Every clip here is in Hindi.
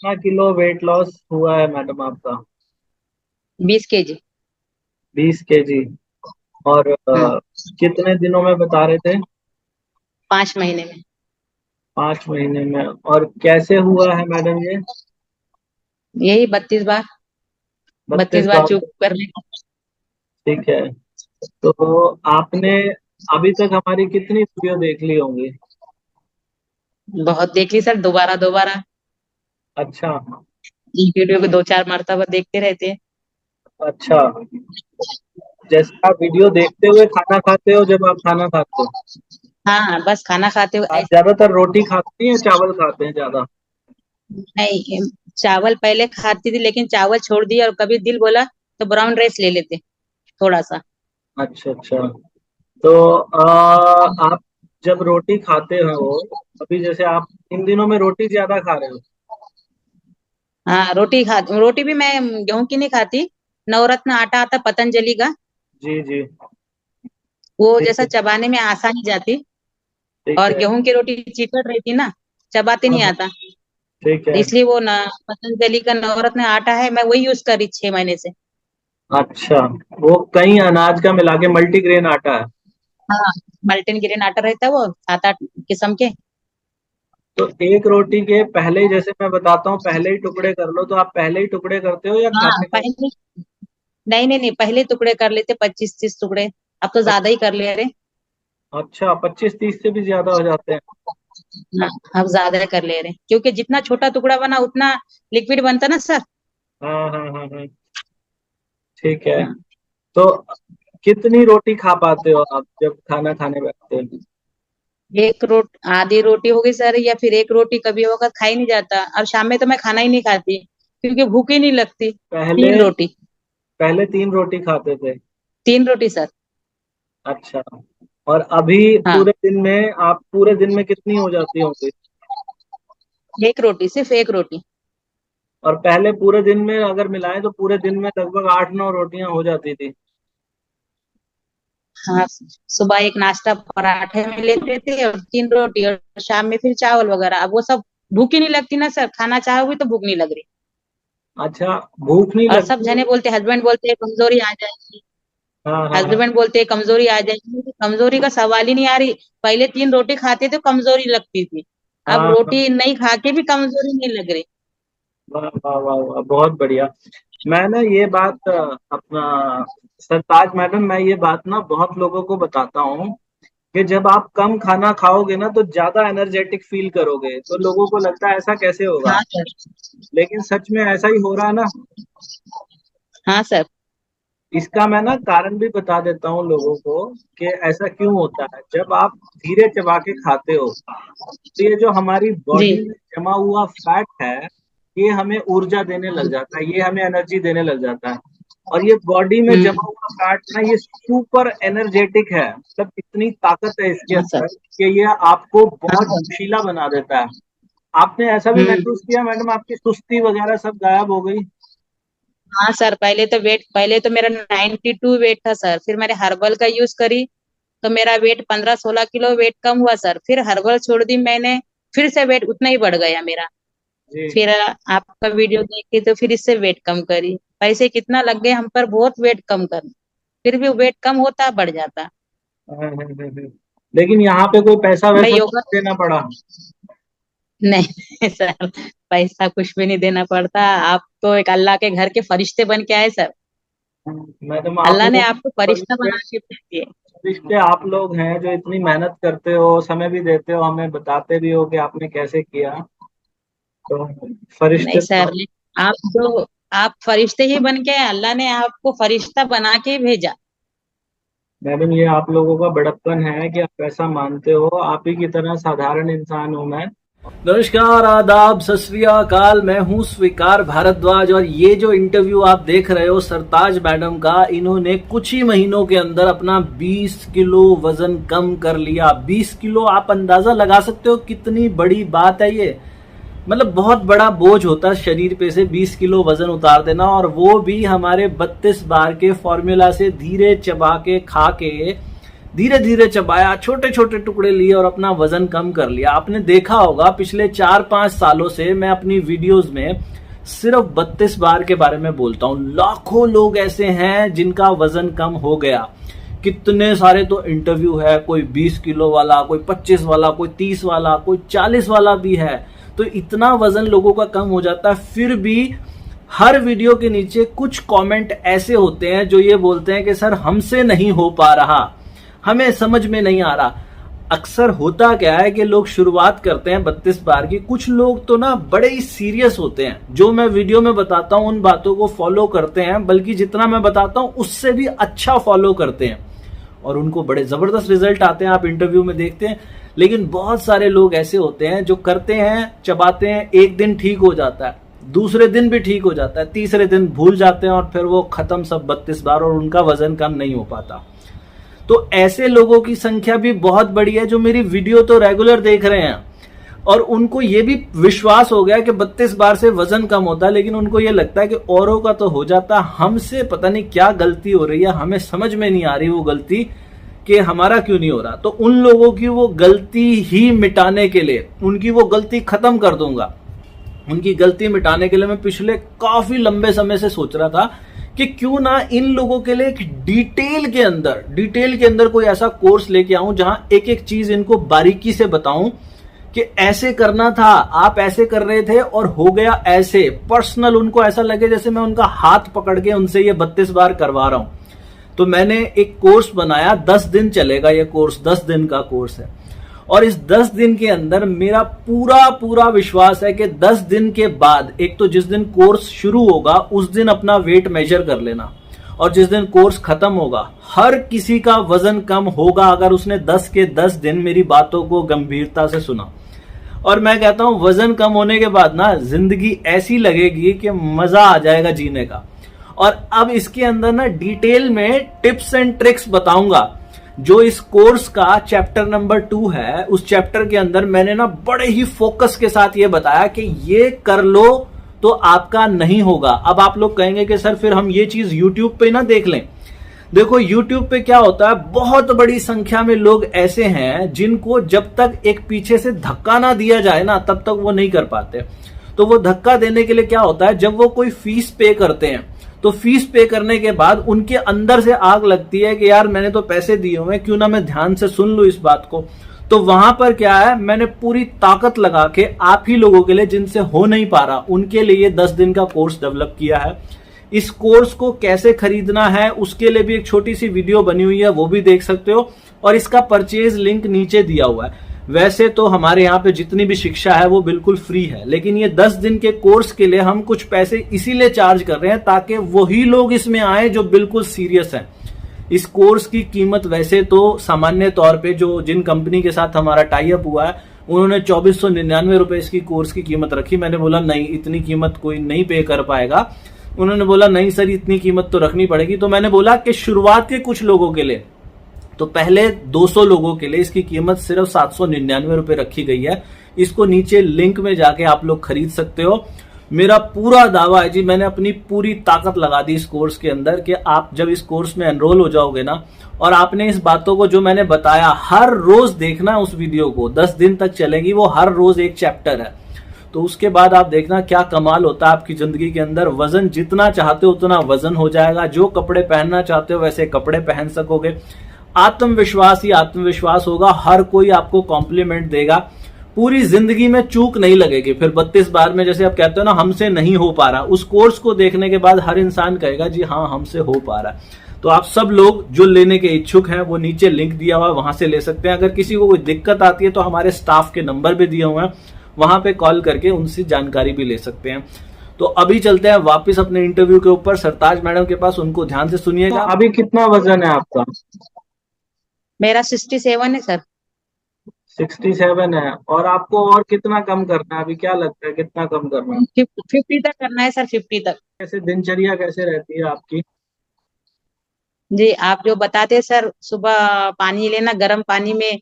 कितना किलो वेट लॉस हुआ है मैडम आपका? 20 kg। 20 kg। और हाँ। कितने दिनों में बता रहे थे? 5 महीने में। 5 महीने में। और कैसे हुआ है मैडम ये? यही 32 बार। बत्तीस 32 बार बार चुप करने का। ठीक है। तो आपने अभी तक हमारी कितनी वीडियो देख ली होंगी? बहुत देख ली सर, दोबारा दोबारा। अच्छा। एक वीडियो को 2-4 मरतबा देखते रहते हैं। अच्छा। जैसे आप वीडियो देखते हुए खाना खाते हो, जब आप खाना खाते हो हाँ, बस खाना खाते हुए आप ऐसे। ज्यादातर रोटी खाते हैं या चावल खाते हैं ज्यादा? नहीं, चावल पहले खाती थी लेकिन चावल छोड़ दिया, और कभी दिल बोला तो ब्राउन राइस ले लेते थोड़ा सा। अच्छा अच्छा। तो आप जब रोटी खाते हो, अभी जैसे आप इन दिनों में रोटी ज्यादा खा रहे हो? हाँ, रोटी भी मैं गेहूं की नहीं खाती। नवरत्न आटा आता पतंजलि का। जी जी। वो ठीक जैसा है। चबाने में आसानी जाती। ठीक और है। गेहूं की रोटी चिकट रहती ना, चबाते हाँ नहीं हाँ। आता। ठीक है। इसलिए वो ना, पतंजलि का नवरत्न आटा है, मैं वही यूज कर रही 6 महीने से। अच्छा। वो कई अनाज का मिला के मल्टीग्रेन आटा है? हाँ, मल्टीन ग्रेन आटा रहता है वो 7-8 किस्म के। तो एक रोटी के पहले ही, जैसे मैं बताता हूँ, पहले ही टुकड़े कर लो, तो आप पहले ही टुकड़े करते हो या हाँ, खाते वक्त? पहले। नहीं नहीं नहीं, पहले टुकड़े कर लेते 25-30 टुकड़े। अब तो ज्यादा ही कर ले रहे। अच्छा, 25-30 से भी ज्यादा हो जाते हैं? हाँ, अब ज्यादा कर ले रहे क्योंकि जितना छोटा टुकड़ा बना उतना लिक्विड बनता ना सर। हाँ हाँ हाँ हाँ। ठीक है। हाँ। तो कितनी रोटी खा पाते हो आप जब खाना खाने बैठते हो? आधी रोटी होगी सर, या फिर एक रोटी कभी वक्त खाई नहीं जाता, और शाम में तो मैं खाना ही नहीं खाती क्योंकि भूख ही नहीं लगती। पहले 3 रोटी। पहले 3 रोटी खाते थे? 3 रोटी सर। अच्छा। और अभी हाँ, पूरे दिन में आप पूरे दिन में कितनी हो जाती होंगी? एक रोटी, सिर्फ एक रोटी। और पहले पूरे दिन में अगर मिलाएं तो पूरे दिन में लगभग 8-9 रोटियां हो जाती थी? हाँ, सुबह एक नाश्ता पराठे में लेते थे और 3 रोटी, और शाम में फिर चावल वगैरह। अब वो सब भूख ही नहीं लगती ना सर, खाना चाहोगे तो भूख नहीं लग रही। अच्छा। भूख नहीं और सब लगती? जने बोलते, हस्बैंड बोलते हैं कमजोरी आ जाएगी। हाँ हाँ हाँ। हस्बैंड बोलते हैं कमजोरी आ जाएगी, कमजोरी का सवाल ही नहीं आ रही। पहले 3 रोटी खाते तो कमजोरी लगती थी। अब हाँ हाँ। रोटी नहीं खा के भी कमजोरी नहीं लग रही। वाह वाह वाह वाह, बहुत बढ़िया। मैं ना ये बात अपना सरताज मैडम, मैं ये बात ना बहुत लोगों को बताता हूँ कि जब आप कम खाना खाओगे ना तो ज्यादा एनर्जेटिक फील करोगे, तो लोगों को लगता है ऐसा कैसे होगा। हाँ सर। लेकिन सच में ऐसा ही हो रहा है ना। हाँ सर। इसका मैं ना कारण भी बता देता हूँ लोगों को कि ऐसा क्यों होता है। जब आप धीरे चबा के खाते हो तो ये जो हमारी जी। बॉडी में जमा हुआ फैट है, ये हमें ऊर्जा देने लग जाता है, ये हमें एनर्जी देने लग जाता है। और ये बॉडी में जमा हुआ फैट ना, ये सुपर एनर्जेटिक है, मतलब इतनी ताकत है इसके हाँ सर। अंदर कि ये आपको हाँ बहुत सर। जोशीला बना देता है। आपने ऐसा भी हम्म। महसूस किया मैडम, आपकी सुस्ती वगैरह सब गायब हो गई? हाँ सर, पहले तो मेरा 92 वेट था सर, फिर मैंने हर्बल का यूज करी तो मेरा वेट 15-16 किलो वेट कम हुआ सर। फिर हर्बल छोड़ दी मैंने, फिर से वेट उतना ही बढ़ गया मेरा। जी। फिर आपका वीडियो देख के तो फिर इससे वेट कम करी। पैसे कितना लग गए हम पर, बहुत वेट कम कर। फिर भी वेट कम होता बढ़ जाता। लेकिन यहाँ पे कोई पैसा मैं वैसा योगा। नहीं देना पड़ा? नहीं सर, पैसा कुछ भी नहीं देना पड़ता। आप तो एक अल्लाह के घर के फरिश्ते बन के आए सर। मैडम आप अल्लाह ने लोग आपको फरिश्ता फरिश्ते, बना के भेज दिए। फरिश्ते आप लोग हैं जो इतनी मेहनत करते हो, समय भी देते हो, हमें बताते भी हो कि आपने कैसे किया। तो नहीं फरिश्ते तो सर, आप फरिश्ते ही बन के आए। अल्लाह ने आपको फरिश्ता बना के भेजा। मैडम, ये आप लोगों का बड़प्पन है कि आप ऐसा मानते हो। आप ही की तरह साधारण इंसान हूं मैं। नमस्कार, आदाब, सत श्री अकाल। मैं हूं स्वीकार भारद्वाज, और ये जो इंटरव्यू आप देख रहे हो सरताज मैडम का, इन्होंने कुछ ही महीनों के अंदर अपना 20 किलो वजन कम कर लिया। 20 किलो, आप अंदाजा लगा सकते हो कितनी बड़ी बात है ये। मतलब बहुत बड़ा बोझ होता है शरीर पे से 20 किलो वजन उतार देना, और वो भी हमारे 32 बार के फॉर्मूला से धीरे चबा के खा के धीरे धीरे चबाया, छोटे छोटे टुकड़े लिए और अपना वजन कम कर लिया। आपने देखा होगा पिछले 4-5 सालों से मैं अपनी वीडियोस में सिर्फ 32 बार के बारे में बोलता हूं। लाखों लोग ऐसे हैं जिनका वजन कम हो गया। कितने सारे तो इंटरव्यू है, कोई 20 किलो वाला, कोई 25 वाला, कोई 30 वाला, कोई 40 वाला भी है। तो इतना वजन लोगों का कम हो जाता है, फिर भी हर वीडियो के नीचे कुछ कमेंट ऐसे होते हैं जो ये बोलते हैं कि सर हमसे नहीं हो पा रहा, हमें समझ में नहीं आ रहा। अक्सर होता क्या है कि लोग शुरुआत करते हैं 32 बार की, कुछ लोग तो ना बड़े ही सीरियस होते हैं, जो मैं वीडियो में बताता हूं उन बातों को फॉलो करते हैं, बल्कि जितना मैं बताता हूं उससे भी अच्छा फॉलो करते हैं और उनको बड़े जबरदस्त रिजल्ट आते हैं, आप इंटरव्यू में देखते हैं। लेकिन बहुत सारे लोग ऐसे होते हैं जो करते हैं, चबाते हैं, एक दिन ठीक हो जाता है, दूसरे दिन भी ठीक हो जाता है, तीसरे दिन भूल जाते हैं और फिर वो खत्म सब 32 बार और उनका वजन कम नहीं हो पाता। तो ऐसे लोगों की संख्या भी बहुत बड़ी है जो मेरी वीडियो तो रेगुलर देख रहे हैं और उनको ये भी विश्वास हो गया कि 32 बार से वजन कम होता है, लेकिन उनको ये लगता है कि औरों का तो हो जाता, हमसे पता नहीं क्या गलती हो रही है, हमें समझ में नहीं आ रही वो गलती कि हमारा क्यों नहीं हो रहा। तो उन लोगों की वो गलती ही मिटाने के लिए, उनकी वो गलती खत्म कर दूंगा, उनकी गलती मिटाने के लिए मैं पिछले काफी लंबे समय से सोच रहा था कि क्यों ना इन लोगों के लिए एक डिटेल के अंदर कोई ऐसा कोर्स लेके आऊं जहां एक एक चीज इनको बारीकी से बताऊं कि ऐसे करना था, आप ऐसे कर रहे थे और हो गया ऐसे। पर्सनल उनको ऐसा लगे जैसे मैं उनका हाथ पकड़ के उनसे ये 32 बार करवा रहा हूं। तो मैंने एक कोर्स बनाया, 10 दिन चलेगा ये कोर्स, 10 दिन का कोर्स है और इस 10 दिन के अंदर मेरा पूरा विश्वास है कि 10 दिन के बाद, एक तो जिस दिन कोर्स शुरू होगा उस दिन अपना वेट मेजर कर लेना और जिस दिन कोर्स खत्म होगा हर किसी का वजन कम होगा अगर उसने 10 के 10 दिन मेरी बातों को गंभीरता से सुना। और मैं कहता हूं वजन कम होने के बाद ना जिंदगी ऐसी लगेगी कि मजा आ जाएगा जीने का। और अब इसके अंदर ना डिटेल में टिप्स एंड ट्रिक्स बताऊंगा। जो इस कोर्स का चैप्टर नंबर 2 है, उस चैप्टर के अंदर मैंने ना बड़े ही फोकस के साथ ये बताया कि ये कर लो तो आपका नहीं होगा। अब आप लोग कहेंगे कि सर फिर हम ये चीज YouTube पे ना देख लें। देखो YouTube पे क्या होता है, बहुत बड़ी संख्या में लोग ऐसे हैं जिनको जब तक एक पीछे से धक्का ना दिया जाए ना तब तक वो नहीं कर पाते। तो वो धक्का देने के लिए क्या होता है, जब वो कोई फीस पे करते हैं तो फीस पे करने के बाद उनके अंदर से आग लगती है कि यार मैंने तो पैसे दिए हुए, क्यों ना मैं ध्यान से सुन लूं इस बात को। तो वहां पर क्या है, मैंने पूरी ताकत लगा के आप ही लोगों के लिए जिनसे हो नहीं पा रहा उनके लिए 10 दिन का कोर्स डेवलप किया है। इस कोर्स को कैसे खरीदना है उसके लिए भी एक छोटी सी वीडियो बनी हुई है, वो भी देख सकते हो और इसका परचेज लिंक नीचे दिया हुआ है। वैसे तो हमारे यहाँ पे जितनी भी शिक्षा है वो बिल्कुल फ्री है, लेकिन ये 10 दिन के कोर्स के लिए हम कुछ पैसे इसीलिए चार्ज कर रहे हैं ताकि वही लोग इसमें आए जो बिल्कुल सीरियस हैं। इस कोर्स की कीमत वैसे तो सामान्य तौर पे जो जिन कंपनी के साथ हमारा टाई अप हुआ है उन्होंने 2499 रुपए इसकी कोर्स की कीमत रखी। मैंने बोला नहीं, इतनी कीमत कोई नहीं पे कर पाएगा। उन्होंने बोला नहीं सर इतनी कीमत तो रखनी पड़ेगी। तो मैंने बोला कि शुरुआत के कुछ लोगों के लिए, तो पहले 200 लोगों के लिए इसकी कीमत सिर्फ 799 रुपए रखी गई है। इसको नीचे लिंक में जाके आप लोग खरीद सकते हो। मेरा पूरा दावा है जी, मैंने अपनी पूरी ताकत लगा दी इस कोर्स के अंदर कि आप जब इस कोर्स में एनरोल हो जाओगे ना और आपने इस बातों को जो मैंने बताया हर रोज देखना, उस वीडियो को 10 दिन तक चलेगी, वो हर रोज एक चैप्टर है। तो उसके बाद आप देखना क्या कमाल होता है आपकी जिंदगी के अंदर। वजन जितना चाहते हो उतना वजन हो जाएगा, जो कपड़े पहनना चाहते हो वैसे कपड़े पहन सकोगे, आत्मविश्वास ही आत्मविश्वास होगा, हर कोई आपको कॉम्प्लीमेंट देगा, पूरी जिंदगी में चूक नहीं लगेगी। फिर 32 बार में जैसे आप कहते हो ना हमसे नहीं हो पा रहा, उस कोर्स को देखने के बाद हर इंसान कहेगा जी हाँ हमसे हो पा रहा है। तो आप सब लोग जो लेने के इच्छुक हैं वो नीचे लिंक दिया हुआ है, वहां से ले सकते हैं। अगर किसी को कोई दिक्कत आती है तो हमारे स्टाफ के नंबर भी दिए हुए हैं, वहां पे कॉल करके उनसे जानकारी भी ले सकते हैं। तो अभी चलते हैं वापस अपने इंटरव्यू के ऊपर सरताज मैडम के पास, उनको ध्यान से सुनिएगा। अभी कितना वजन है आपका? मेरा 67 है सर। 67 है। और आपको और कितना कम करना है? अभी क्या लगता है कितना कम करना है? 50 तक करना है सर, 50 तक। कैसे दिनचर्या कैसे रहती है आपकी? जी आप जो बताते सर, सुबह पानी लेना, गर्म पानी में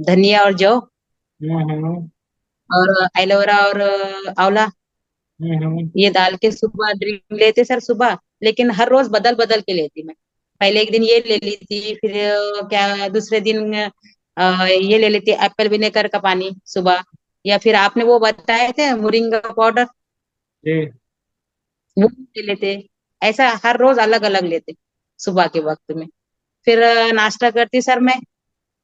धनिया और जौ हम्म। और एलोवेरा और आंवला हम्म। ये डाल के सुबह ड्रिंक लेते सर सुबह, लेकिन हर रोज बदल बदल के लेती मैं। पहले एक दिन ये ले ली थी, फिर क्या दूसरे दिन ये ले लेती एप्पल विनेगर का पानी सुबह, या फिर आपने वो बताए थे मोरिंगा पाउडर, जी। वो ले लेते। ऐसा हर रोज अलग अलग लेते सुबह के वक्त में। फिर नाश्ता करती सर मैं,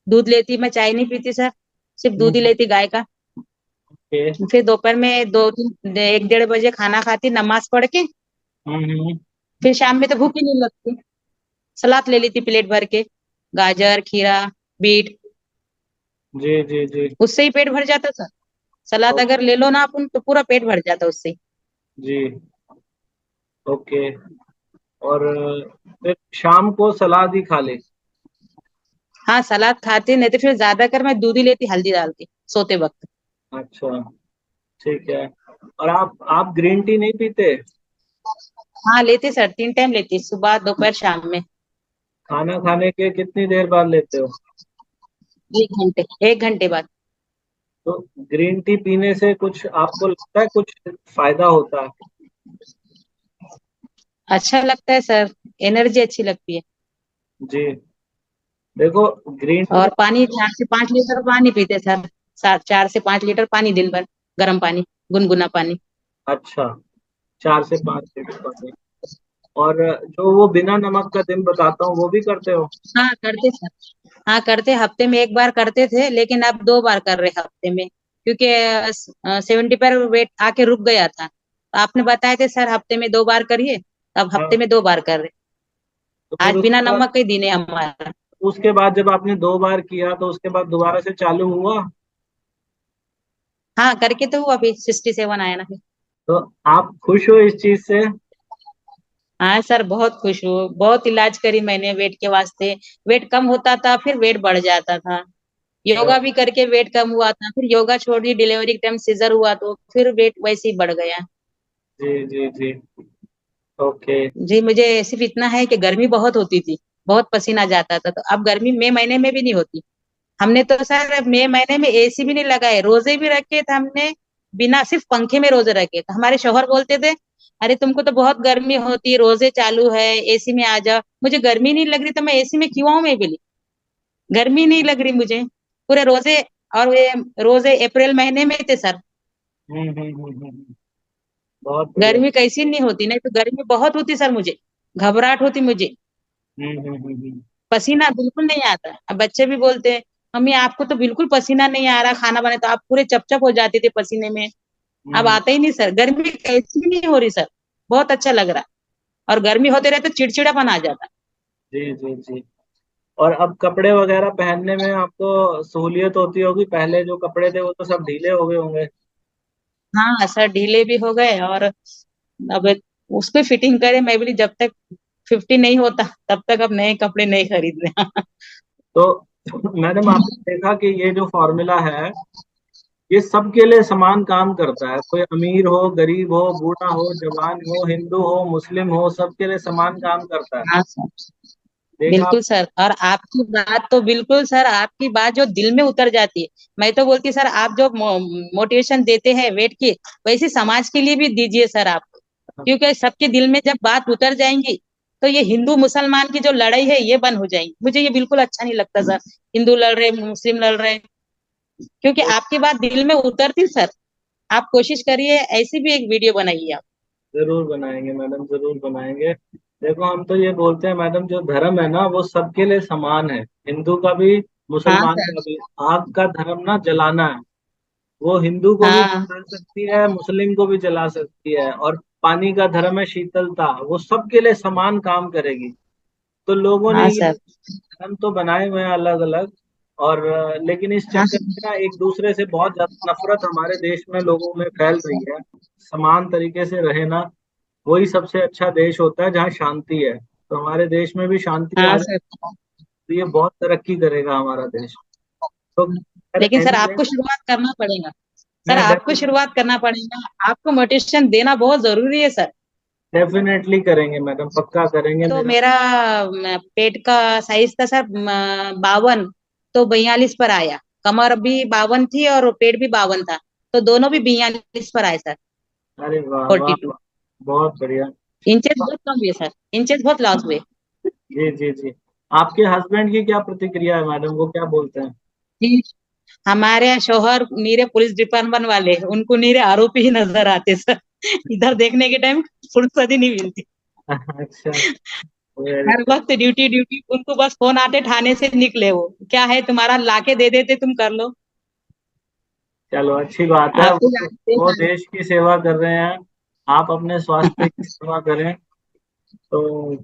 दूध लेती, मैं चाय नहीं पीती सर, सिर्फ दूध ही हम्म। लेती गाय का। ओके। फिर दोपहर में दो तीन एक डेढ़ बजे खाना खाती नमाज पढ़ के। हम्म। फिर शाम में तो भूख ही नहीं लगती, सलाद ले ली थी प्लेट भर के, गाजर खीरा बीट, जी जी जी। उससे ही पेट भर जाता था। सलाद ओ- अगर ले लो ना अपन तो पूरा पेट भर जाता उससे ही। जी। ओके। और फिर शाम को सलाद ही खा ले? हाँ सलाद खाती, नहीं तो फिर ज्यादातर मैं दूध ही लेती हल्दी डाल के सोते वक्त। अच्छा, ठीक है। और आप ग्रीन टी नहीं पीते? हाँ लेती सर, 3 टाइम लेती, सुबह दोपहर शाम में। खाना खाने के कितनी देर बाद लेते हो? 1 घंटे, 1 घंटे बाद। तो ग्रीन टी पीने से कुछ आपको लगता है कुछ फायदा होता है? अच्छा लगता है सर, एनर्जी अच्छी लगती है। जी। देखो, ग्रीन टी। और पानी 4 से 5 लीटर पानी पीते सर, 4 से 5 लीटर पानी दिन भर, गर्म पानी, गुनगुना पानी। अच्छा, 4 से 5 लीटर पानी। और जो वो बिना नमक का दिन बताता हूँ वो भी करते हो? हाँ करते सर, हाँ करते, हफ्ते में एक बार करते थे, लेकिन अब 2 बार कर रहे हफ्ते में, क्योंकि 70 पर वेट आके रुक गया था, तो आपने बताए थे सर हफ्ते में 2 बार करिए, तो अब हफ्ते हाँ। में 2 बार कर रहे। तो फिर आज बिना नमक का ही दिन है हमारा। उसके बाद जब आपने 2 बार किया तो उसके बाद दोबारा से चालू हुआ? हाँ करके तो वो अभी 67 आया ना। तो आप खुश हो इस चीज से? हाँ सर बहुत खुश हूँ, बहुत इलाज करी मैंने वेट के वास्ते, वेट कम होता था फिर वेट बढ़ जाता था। योगा भी करके वेट कम हुआ था, फिर योगा छोड़ दी, डिलीवरी के टाइम सीजर हुआ तो फिर वेट वैसे ही बढ़ गया। जी जी जी। ओके। जी मुझे सिर्फ इतना है कि गर्मी बहुत होती थी, बहुत पसीना जाता था, तो अब गर्मी मई महीने में भी नहीं होती। हमने तो सर मई महीने में एसी भी नहीं लगाए, रोजे भी रखे थे हमने, बिना सिर्फ पंखे में रोजे रखे, तो हमारे शौहर बोलते थे अरे तुमको तो बहुत गर्मी होती है, रोजे चालू है, एसी में आ जाओ। मुझे गर्मी नहीं लग रही तो मैं एसी में क्यों आऊं, मैं बोली गर्मी नहीं लग रही मुझे, पूरे रोजे। और ये रोजे अप्रैल महीने में थे सर। बहुत बढ़िया। गर्मी कैसी नहीं होती, नहीं तो गर्मी बहुत होती सर मुझे, घबराहट होती मुझे, हम्म। पसीना बिल्कुल नहीं आता। अब बच्चे भी बोलते हैं मम्मी आपको तो बिल्कुल पसीना नहीं आ रहा, खाना बने तो आप पूरे चपचप हो जाते थे पसीने में, अब हम्म। आता ही नहीं सर, गर्मी कैसी नहीं हो रही सर, बहुत अच्छा लग रहा। और गर्मी होते रहे तो चिड़चिड़ापन आ जाता। जी जी जी। और अब कपड़े वगैरह पहनने में आपको सहूलियत होती होगी, पहले जो कपड़े थे वो तो सब ढीले हो गए होंगे। हाँ सर ढीले भी हो गए, और अब उस पे फिटिंग करे, मैं बोली जब तक 50 नहीं होता तब तक अब नए कपड़े नहीं खरीदने। तो मैडम, आपने देखा कि ये जो फॉर्मूला है ये सबके लिए समान काम करता है, कोई अमीर हो गरीब हो बूढ़ा हो जवान हो हिंदू हो मुस्लिम हो, सबके लिए समान काम करता है। हाँ सर, देखा आप? बिल्कुल सर, और आपकी बात तो बिल्कुल सर, आपकी बात जो दिल में उतर जाती है। मैं तो बोलती सर आप जो मोटिवेशन देते हैं वेट की, वैसे समाज के लिए भी दीजिए सर आप, क्योंकि सबके दिल में जब बात उतर जाएंगी तो ये हिंदू मुसलमान की जो लड़ाई है ये बंद हो जाएगी। मुझे ये बिल्कुल अच्छा नहीं लगता सर, हिंदू लड़ रहे मुस्लिम लड़ रहे, क्योंकि आपकी बात दिल में उतरती सर। आप कोशिश करिए ऐसी भी एक वीडियो बनाइए आप। जरूर बनाएंगे मैडम, जरूर बनाएंगे। देखो, हम तो ये बोलते हैं मैडम, जो धर्म है ना वो सबके लिए समान है, हिंदू का भी हाँ मुसलमान सर। का भी। आग का धर्म ना जलाना है, वो हिंदू को भी हाँ जला सकती है मुस्लिम को भी जला सकती है। और पानी का धर्म है शीतलता, वो सबके लिए समान काम करेगी। तो लोगों ने हाँ ये सर। धर्म तो बनाए हुए हैं अलग अलग। और लेकिन इस हाँ चक्कर में ना एक दूसरे से बहुत ज्यादा नफरत हमारे देश में लोगों में फैल रही है। समान तरीके से रहे ना, वही सबसे अच्छा देश होता है जहाँ शांति है। तो हमारे देश में भी शांति आ हाँ जाए सर। तो ये बहुत तरक्की करेगा हमारा देश। तो लेकिन सर एनीवे, आपको शुरुआत करना पड़ेगा, सर मैं आपको शुरुआत करना पड़ेगा, आपको मोटिवेशन देना बहुत जरूरी है सर। डेफिनेटली करेंगे मैडम, पक्का करेंगे तो मेरा। मेरा पेट का साइज था सर 52, तो 42 पर आया, कमर भी 52 थी और पेट भी 52 था, तो दोनों भी 42 पर आए सर। अरे वाह वाह 42 वाह, बहुत बढ़िया। इंचेस बहुत कम हुए सर, इंचेस बहुत लॉस हुए। जी जी जी। आपके हस्बैंड की क्या प्रतिक्रिया है मैडम, वो क्या बोलते हैं? जी, हमारे यहाँ शोहर नीरे पुलिस डिपार्टमेंट वाले, उनको नीरे आरोपी ही नजर आते सर। इधर देखने के टाइम फुर्सत ही नहीं मिलती। अच्छा। वेरी हर वक्त ड्यूटी ड्यूटी, उनको बस फोन आते थाने से निकले, वो क्या है तुम्हारा लाके दे देते, तुम कर लो। चलो अच्छी बात है, आपको जानते वो हैं। देश की सेवा कर रहे हैं, आप अपने स्वास्थ्य की सेवा करें। तो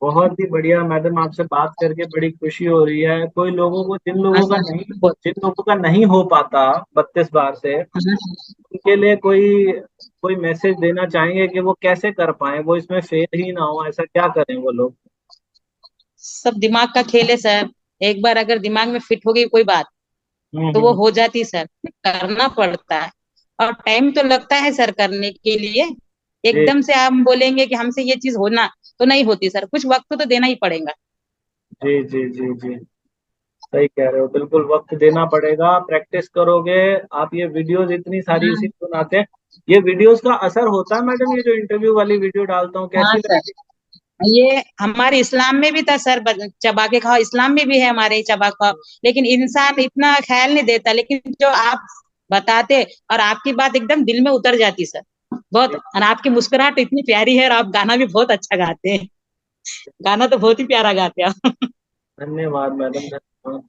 बहुत ही बढ़िया मैडम, आपसे बात करके बड़ी खुशी हो रही है। कोई लोगों को, हाँ सर, जिन लोगों का नहीं हो पाता 32 बार से, हाँ, उनके लिए कोई कोई मैसेज देना चाहेंगे कि वो कैसे कर पाए, वो इसमें फेल ही ना हो, ऐसा क्या करें वो लोग? सब दिमाग का खेल है सर। एक बार अगर दिमाग में फिट हो गई कोई बात, तो वो हम्म। हो जाती सर। करना पड़ता है, और टाइम तो लगता है सर करने के लिए। जी एकदम से हम बोलेंगे कि हमसे ये चीज होना, तो नहीं होती सर, कुछ वक्त तो देना ही पड़ेगा। जी जी जी जी। सही कह रहे हो, बिल्कुल वक्त देना पड़ेगा, प्रैक्टिस करोगे। आप ये वीडियोस इतनी सारी हाँ, इसी बनाते हैं, ये वीडियोस का असर होता है मैडम? ये जो इंटरव्यू वाली वीडियो डालता हूँ हाँ कैसी सर, लगती ये हमारे इस्लाम में भी था सर, चबा के खाओ, इस्लाम में भी है हमारे चबा खाओ। है? लेकिन इंसान इतना ख्याल नहीं देता, लेकिन जो आप बताते, और आपकी बात एकदम दिल में उतर जाती सर। बहुत, जी, और आपकी मुस्कुराहट इतनी प्यारी है, और आप गाना भी बहुत अच्छा गाते हैं। गाना तो बहुत ही प्यारा गाते हैं आप। धन्यवाद मैडम, धन्यवाद।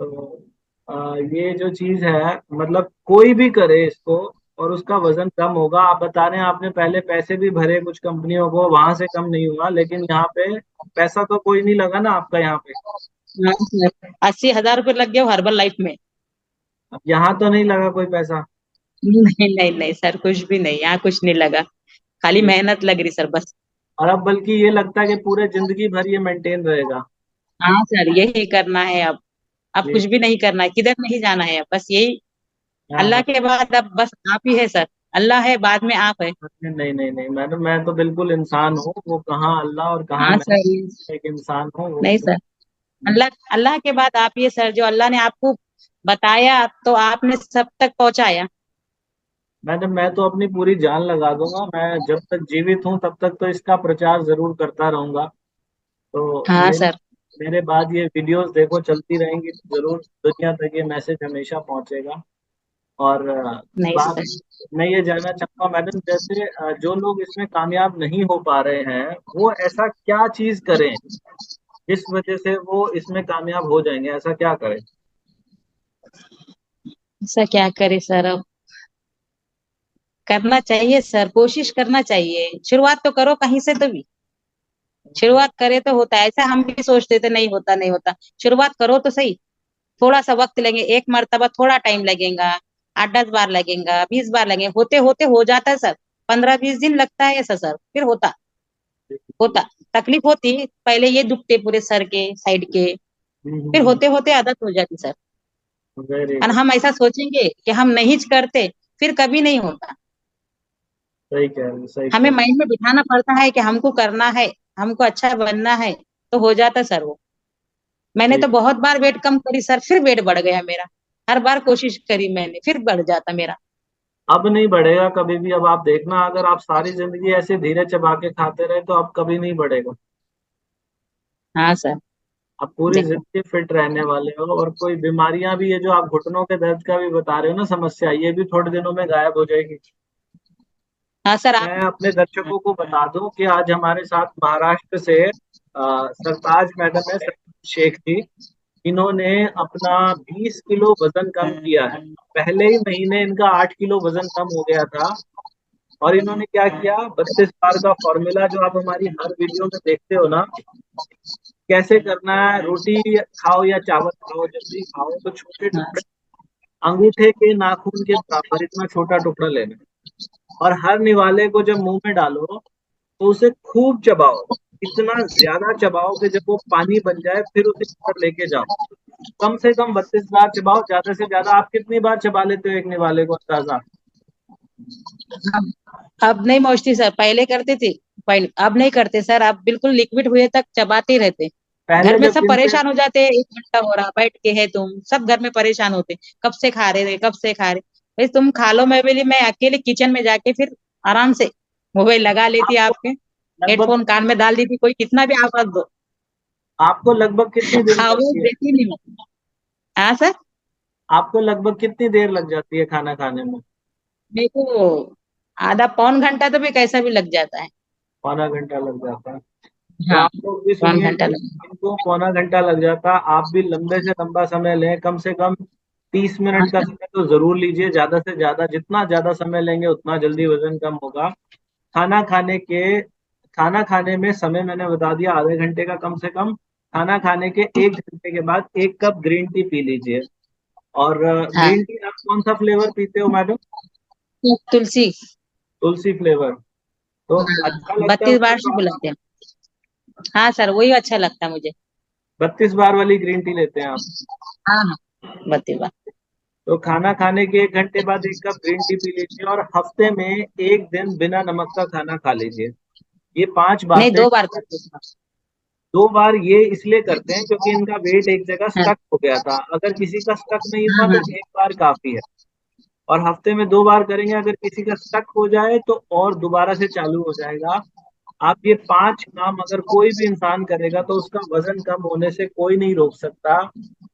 तो ये जो चीज है, मतलब कोई भी करे इसको और उसका वजन कम होगा। आप बता रहे हैं आपने पहले पैसे भी भरे कुछ कंपनियों को, वहां से कम नहीं हुआ, लेकिन यहाँ पे पैसा तो कोई नहीं लगा ना आपका यहाँ पे? हाँ सर, 80,000 रुपये लग गए हर्बल लाइफ में। अब यहाँ तो नहीं लगा कोई पैसा? नहीं नहीं नहीं सर, कुछ भी नहीं, यहाँ कुछ नहीं लगा। खाली जी। मेहनत लग रही सर, बस। और अब बल्कि ये लगता है कि पूरे जिंदगी भर ये मेंटेन रहेगा। हाँ सर, यही करना है अब जी। कुछ भी नहीं करना है, किधर नहीं जाना है, अब बस यही। हाँ अल्लाह हाँ। के बाद अब बस आप ही है सर। अल्लाह है, बाद में आप है। नहीं नहीं नहीं मैडम, मैं तो बिल्कुल इंसान हूँ, वो कहाँ अल्लाह और कहाँ हाँ मैं, सर। एक इंसान हूँ वो। नहीं सर, अल्लाह अल्लाह के बाद आप ही है सर, जो अल्लाह ने आपको बताया तो आपने सब तक पहुंचाया। मैडम मैं तो अपनी पूरी जान लगा दूंगा, मैं जब तक जीवित हूँ तब तक तो इसका प्रचार जरूर करता रहूंगा। तो हाँ मेरे सर। मेरे बाद ये वीडियोस देखो चलती रहेंगी तो जरूर दुनिया तक ये मैसेज हमेशा पहुंचेगा। और नहीं बात, सर। मैं ये जानना चाहूंगा मैडम, जैसे जो लोग इसमें कामयाब नहीं हो पा रहे हैं, वो ऐसा क्या चीज करें जिस वजह से वो इसमें कामयाब हो जाएंगे, ऐसा क्या करें? ऐसा क्या करे सर अब? करना चाहिए सर, कोशिश करना चाहिए, शुरुआत तो करो कहीं से तो भी। शुरुआत करे तो होता है, ऐसा हम भी सोचते थे नहीं होता नहीं होता। शुरुआत करो तो सही। थोड़ा सा वक्त लगेगा, एक मर्तबा थोड़ा टाइम लगेगा, 8-10 बार लगेगा, 20 बार लगेगा, होते होते हो जाता है सर। 15-20 दिन लगता है ऐसा सर, फिर होता होता। तकलीफ होती, पहले ये दुखते पूरे सर के साइड के, फिर होते होते आदत हो जाती सर। वेरी और गुड। हम ऐसा सोचेंगे कि हम नहीं करते, फिर कभी नहीं होता। सही कह रहे हो, सही कह हमें रहे माइंड में बिठाना पड़ता है कि हमको करना है, हमको अच्छा बनना है, तो हो जाता सर वो। हो। मैंने जी। तो बहुत बार वेट कम करी सर, फिर वेट बढ़ गया मेरा। हर बार कोशिश करी मैंने, फिर बढ़ जाता मेरा। अब नहीं बढ़ेगा कभी भी, अब आप देखना, अगर आप सारी जिंदगी ऐसे धीरे चबा के खाते रहे तो अब कभी नहीं बढ़ेगा। हाँ सर। आप पूरी देखो। जिंदगी फिट रहने वाले हो, और कोई बीमारियां भी, ये जो आप घुटनों के दर्द का भी बता रहे हो ना समस्या, ये भी थोड़े दिनों में गायब हो जाएगी। हाँ सर आप। मैं अपने दर्शकों को बता दूं कि आज हमारे साथ महाराष्ट्र से सरताज मैडम है, सरताज शेख जी। इन्होंने अपना 20 किलो वजन कम किया है। पहले ही महीने इनका 8 किलो वजन कम हो गया था। और इन्होंने क्या किया, 32 बार का फॉर्मूला जो आप हमारी हर वीडियो में देखते हो ना, कैसे करना है, रोटी खाओ या चावल खाओ, जब भी खाओ तो छोटे टुकड़े, हाँ अंगूठे के नाखून के बराबर इतना छोटा टुकड़ा लेना है। और हर निवाले को जब मुंह में डालो तो उसे खूब चबाओ, इतना ज्यादा चबाओ कि जब वो पानी बन जाए, फिर उसे ऊपर लेके जाओ। कम से कम 32 बार चबाओ, ज्यादा से ज्यादा आप कितनी बार चबा लेते हो एक निवाले को, अंदाजा? अब अब नहीं पहुंचती सर, पहले करते थे। पहले, अब नहीं करते सर, अब बिल्कुल लिक्विड हुए तक चबाते ही रहते। घर पहले में जब सब इनसे, परेशान हो जाते हैं, 1 घंटा हो रहा बैठ के है तुम, सब घर में परेशान होते, कब से खा रहे थे, कब से खा रहे। भाई तुम खा लो, मैं बोली मैं अकेले किचन में जाके फिर आराम से मोबाइल लगा लेती आपको आपके, लगभग हेडफोन कान में डाल दी थी, कोई कितना भी आवाज दो। आपको लगभग कितनी देर हाँ वो लगती है? देती नहीं मैं। हाँ सर। आपको लगभग कितनी देर लग जाती है खाना खाने में? मेरे को आधा पौन घंटा तो भी कैसा भी लग जाता है। पौना घंटा लग जाता है? तो हाँ आप लोग भी पौन सुनिए घंटा कि लग। इनको पौना घंटा लग जाता, आप भी लंबे से लंबा समय लें, कम से कम 30 मिनट का समय तो जरूर लीजिए, ज्यादा से ज्यादा, जितना ज्यादा समय लेंगे उतना जल्दी वजन कम होगा। खाना खाने के खाना खाने में समय मैंने बता दिया, आधे घंटे का कम से कम। खाना खाने के 1 घंटे के बाद 1 कप ग्रीन टी पी लीजिए। और हाँ ग्रीन टी आप कौन सा फ्लेवर पीते हो मैडम? तुलसी। तुलसी फ्लेवर? तो अच्छा हाँ लगता है 32 बार उसमें से तो आप बुलाते हैं। हाँ सर वही अच्छा लगता है मुझे। 32 बार वाली ग्रीन टी लेते हैं आप? हाँ हाँ 32 बार। तो खाना खाने के 1 घंटे बाद 1 कप ग्रीन टी पी लीजिए, और हफ्ते में 1 दिन बिना नमक का खाना खा लीजिए। ये 5 बातें। नहीं 2 बार करते हैं। 2 बार ये इसलिए करते हैं क्योंकि इनका वेट एक जगह हाँ स्टक हो गया था, अगर किसी का स्टक नहीं हुआ हाँ तो हाँ। 1 बार काफी है। और हफ्ते में 2 बार करेंगे, अगर किसी का स्टक हो जाए तो और दोबारा से चालू हो जाएगा। आप ये 5 काम अगर कोई भी इंसान करेगा तो उसका वजन कम होने से कोई नहीं रोक सकता।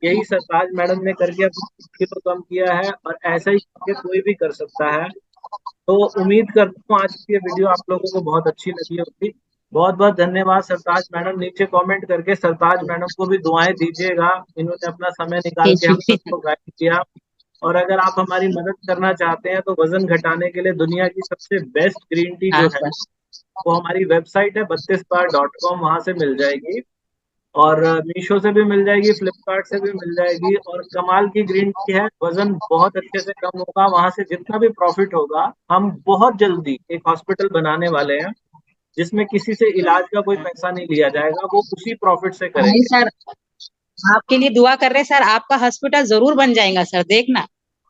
यही सरताज मैडम ने करके अपना 20 किलो कम किया है, और ऐसा ही करके कोई भी कर सकता है। तो उम्मीद करता हूँ आज की ये वीडियो आप लोगों को बहुत अच्छी लगी होगी। बहुत बहुत धन्यवाद सरताज मैडम। नीचे कमेंट करके सरताज मैडम को भी दुआएं दीजिएगा, इन्होंने अपना समय निकाल के हम ठीक है। सबको गाइड किया। और अगर आप हमारी मदद करना चाहते हैं तो वजन घटाने के लिए दुनिया की सबसे बेस्ट ग्रीन टी हाँ जो है, सर। वो हमारी वेबसाइट है 32बार.com, वहां से मिल जाएगी। और मीशो से भी मिल जाएगी, फ्लिपकार्ट से भी मिल जाएगी। और कमाल की ग्रीन टी है, वजन बहुत अच्छे से कम होगा, वहां से जितना भी प्रॉफिट होगा हम बहुत जल्दी एक हॉस्पिटल बनाने वाले हैं, जिसमें किसी से इलाज का कोई पैसा नहीं लिया जाएगा, वो उसी प्रॉफिट से नहीं करेंगे। सर आपके लिए दुआ कर रहे हैं सर आपका हॉस्पिटल जरूर बन जाएगा सर देखना।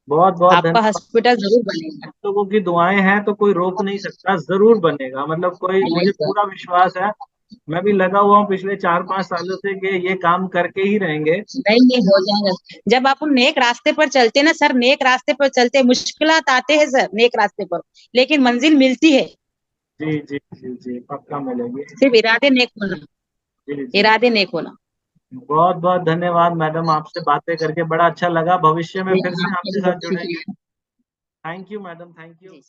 बहुत बहुत आपका धन्यवाद। हॉस्पिटल जरूर बनेगा। आप लोगों की दुआएं हैं तो कोई रोक नहीं सकता, जरूर बनेगा, मतलब कोई, नहीं मुझे सर। पूरा विश्वास है। मैं भी लगा हुआ हूँ पिछले 4-5 सालों से कि ये काम करके ही रहेंगे। नहीं नहीं हो जाएगा। जब आप नेक रास्ते पर चलते ना सर नेक रास्ते पर चलते मुश्किलात आते हैं सर नेक रास्ते पर लेकिन मंजिल मिलती है। जी जी जी जी, पक्का मिलेगी। सिर्फ इरादे नेक होना। जी जी। इरादे नेक होना। बहुत बहुत धन्यवाद मैडम, आपसे बातें करके बड़ा अच्छा लगा, भविष्य में जी फिर से आपका आपके भी साथ बहुत जुड़ेंगे। शुक्रिया। Thank you madam, thank you. Ji